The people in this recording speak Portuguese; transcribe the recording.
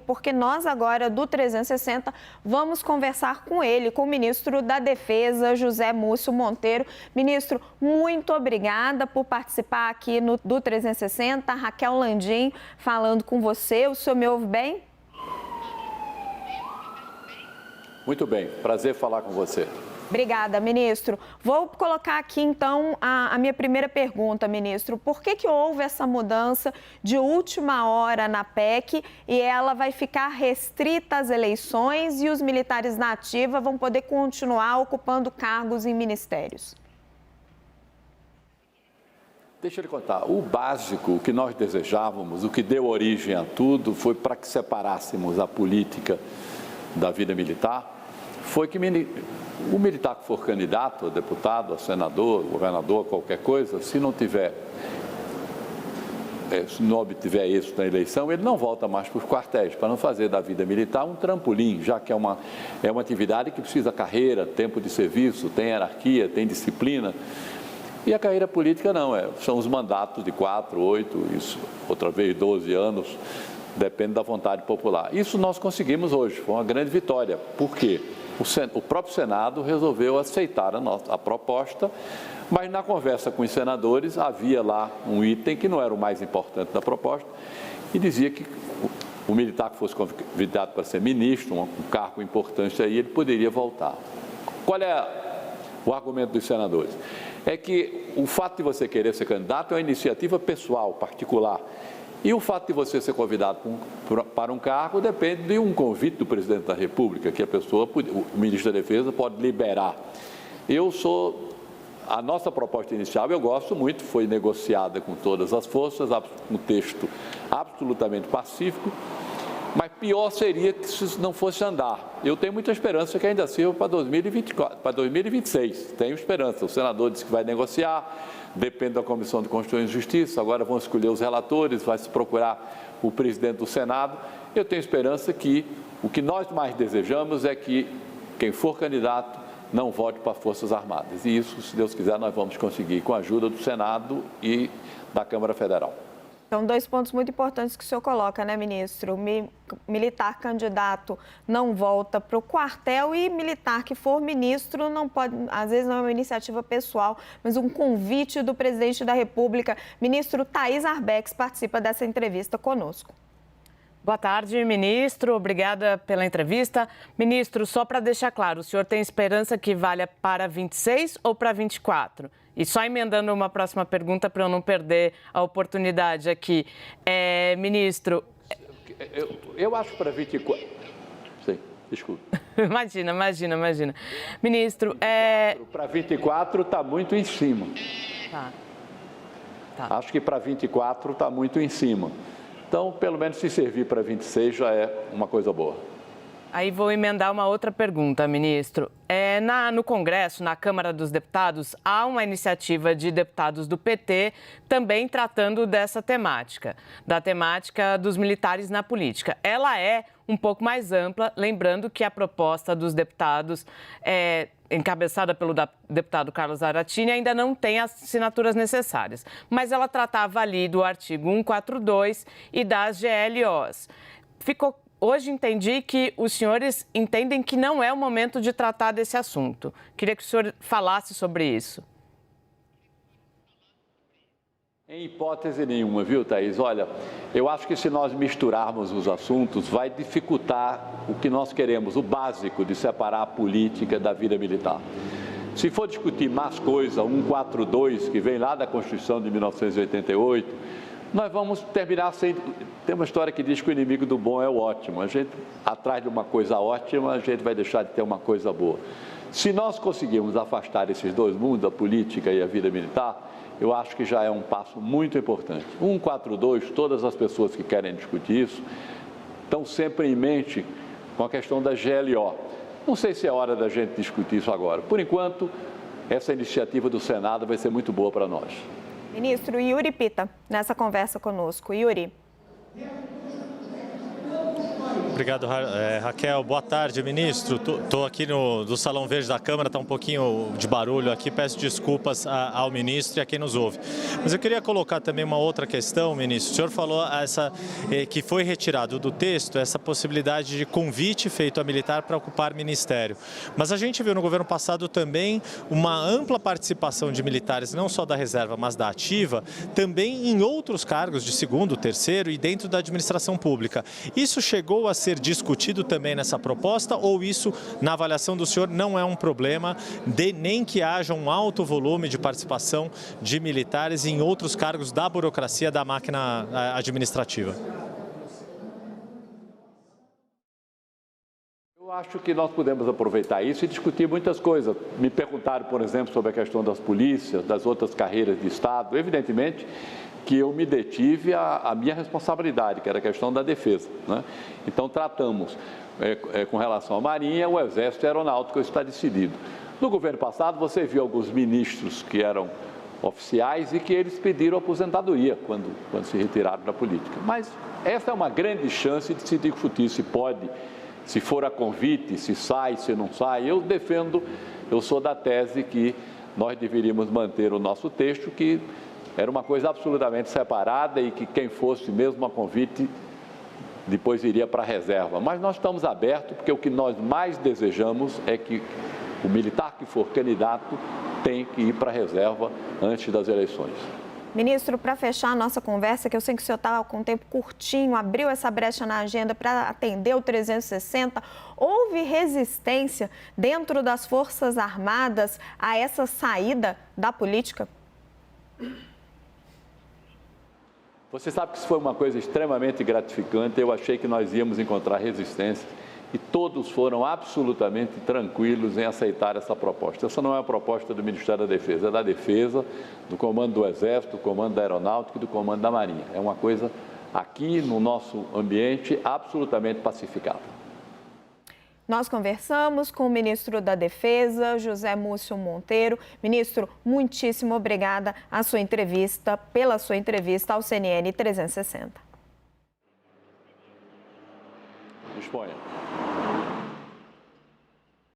porque nós agora, do 360, vamos conversar com ele, com o ministro da Defesa, José Múcio Monteiro. Ministro, muito obrigada por participar aqui do 360. Raquel Landim falando com você. O senhor me ouve bem? Muito bem, prazer falar com você. Obrigada, ministro. Vou colocar aqui, então, a minha primeira pergunta, ministro. Por que houve essa mudança de última hora na PEC e ela vai ficar restrita às eleições e os militares na ativa vão poder continuar ocupando cargos em ministérios? Deixa eu lhe contar, o básico, o que nós desejávamos, o que deu origem a tudo, foi para que separássemos a política da vida militar, foi que o militar que for candidato a deputado, a senador, governador, qualquer coisa, se não obtiver êxito na eleição, ele não volta mais para os quartéis, para não fazer da vida militar um trampolim, já que é uma atividade que precisa carreira, tempo de serviço, tem hierarquia, tem disciplina. E a carreira política não, são os mandatos de 4, 8, isso, outra vez 12 anos, depende da vontade popular. Isso nós conseguimos hoje, foi uma grande vitória. Por quê? O próprio Senado resolveu aceitar a proposta, mas na conversa com os senadores havia lá um item que não era o mais importante da proposta e dizia que o militar que fosse convidado para ser ministro, um cargo importante aí, ele poderia voltar. Qual é o argumento dos senadores? É que o fato de você querer ser candidato é uma iniciativa pessoal, particular. E o fato de você ser convidado para um cargo depende de um convite do presidente da República, que o ministro da Defesa pode liberar. A nossa proposta inicial, eu gosto muito, foi negociada com todas as forças, um texto absolutamente pacífico, mas pior seria que isso não fosse andar. Eu tenho muita esperança que ainda sirva para 2024, para 2026. Tenho esperança. O senador disse que vai negociar, depende da Comissão de Constituição e Justiça. Agora vão escolher os relatores, vai se procurar o presidente do Senado. Eu tenho esperança que o que nós mais desejamos é que quem for candidato não vote para as Forças Armadas. E isso, se Deus quiser, nós vamos conseguir com a ajuda do Senado e da Câmara Federal. São dois pontos muito importantes que o senhor coloca, né, ministro? Militar candidato não volta para o quartel e militar que for ministro não pode, às vezes não é uma iniciativa pessoal, mas um convite do presidente da República. Ministro Thaís Arbex participa dessa entrevista conosco. Boa tarde, ministro. Obrigada pela entrevista. Ministro, só para deixar claro, o senhor tem esperança que valha para 26 ou para 24? E só emendando uma próxima pergunta para eu não perder a oportunidade aqui. Ministro... Eu acho para 24... Sim, desculpa. Imagina. Ministro, Para 24 está muito em cima. Tá. Acho que para 24 está muito em cima. Então, pelo menos se servir para 26 já é uma coisa boa. Aí vou emendar uma outra pergunta, ministro. No Congresso, na Câmara dos Deputados, há uma iniciativa de deputados do PT também tratando dessa temática, da temática dos militares na política. Ela é um pouco mais ampla, lembrando que a proposta dos deputados encabeçada pelo deputado Carlos Zaratini, ainda não tem as assinaturas necessárias. Mas ela tratava ali do artigo 142 e das GLOs. Hoje entendi que os senhores entendem que não é o momento de tratar desse assunto. Queria que o senhor falasse sobre isso. Em hipótese nenhuma, viu, Thaís? Olha, eu acho que se nós misturarmos os assuntos, vai dificultar o que nós queremos, o básico de separar a política da vida militar. Se for discutir mais coisa, 142, que vem lá da Constituição de 1988, nós vamos terminar sem... Tem uma história que diz que o inimigo do bom é o ótimo. A gente, atrás de uma coisa ótima, a gente vai deixar de ter uma coisa boa. Se nós conseguirmos afastar esses dois mundos, a política e a vida militar, eu acho que já é um passo muito importante. 142, todas as pessoas que querem discutir isso, estão sempre em mente com a questão da GLO. Não sei se é hora da gente discutir isso agora. Por enquanto, essa iniciativa do Senado vai ser muito boa para nós. Ministro Yuri Pita, nessa conversa conosco. Yuri. Obrigado, Raquel. Boa tarde, ministro. Estou aqui do Salão Verde da Câmara, está um pouquinho de barulho aqui, peço desculpas ao ministro e a quem nos ouve. Mas eu queria colocar também uma outra questão, ministro. O senhor falou que foi retirado do texto essa possibilidade de convite feito a militar para ocupar ministério. Mas a gente viu no governo passado também uma ampla participação de militares, não só da reserva, mas da ativa, também em outros cargos de segundo, terceiro e dentro da administração pública. Isso chegou a ser discutido também nessa proposta ou isso, na avaliação do senhor, não é um problema, nem que haja um alto volume de participação de militares em outros cargos da burocracia da máquina administrativa? Eu acho que nós podemos aproveitar isso e discutir muitas coisas. Me perguntaram, por exemplo, sobre a questão das polícias, das outras carreiras de Estado. Evidentemente que eu me detive à minha responsabilidade, que era a questão da defesa, né? Então, tratamos, com relação à Marinha, o Exército e a Aeronáutica está decidido. No governo passado, você viu alguns ministros que eram oficiais e que eles pediram aposentadoria quando se retiraram da política. Mas essa é uma grande chance de se discutir se pode, se for a convite, se sai, se não sai. Eu sou da tese que nós deveríamos manter o nosso texto, que era uma coisa absolutamente separada e que quem fosse mesmo a convite depois iria para a reserva. Mas nós estamos abertos porque o que nós mais desejamos é que o militar que for candidato tem que ir para a reserva antes das eleições. Ministro, para fechar a nossa conversa, que eu sei que o senhor estava com um tempo curtinho, abriu essa brecha na agenda para atender o 360, houve resistência dentro das Forças Armadas a essa saída da política? Você sabe que isso foi uma coisa extremamente gratificante. Eu achei que nós íamos encontrar resistência e todos foram absolutamente tranquilos em aceitar essa proposta. Essa não é uma proposta do Ministério da Defesa, é da Defesa, do Comando do Exército, do Comando da Aeronáutica e do Comando da Marinha. É uma coisa aqui no nosso ambiente absolutamente pacificada. Nós conversamos com o ministro da Defesa, José Múcio Monteiro. Ministro, muitíssimo obrigada pela sua entrevista ao CNN 360. Disponha.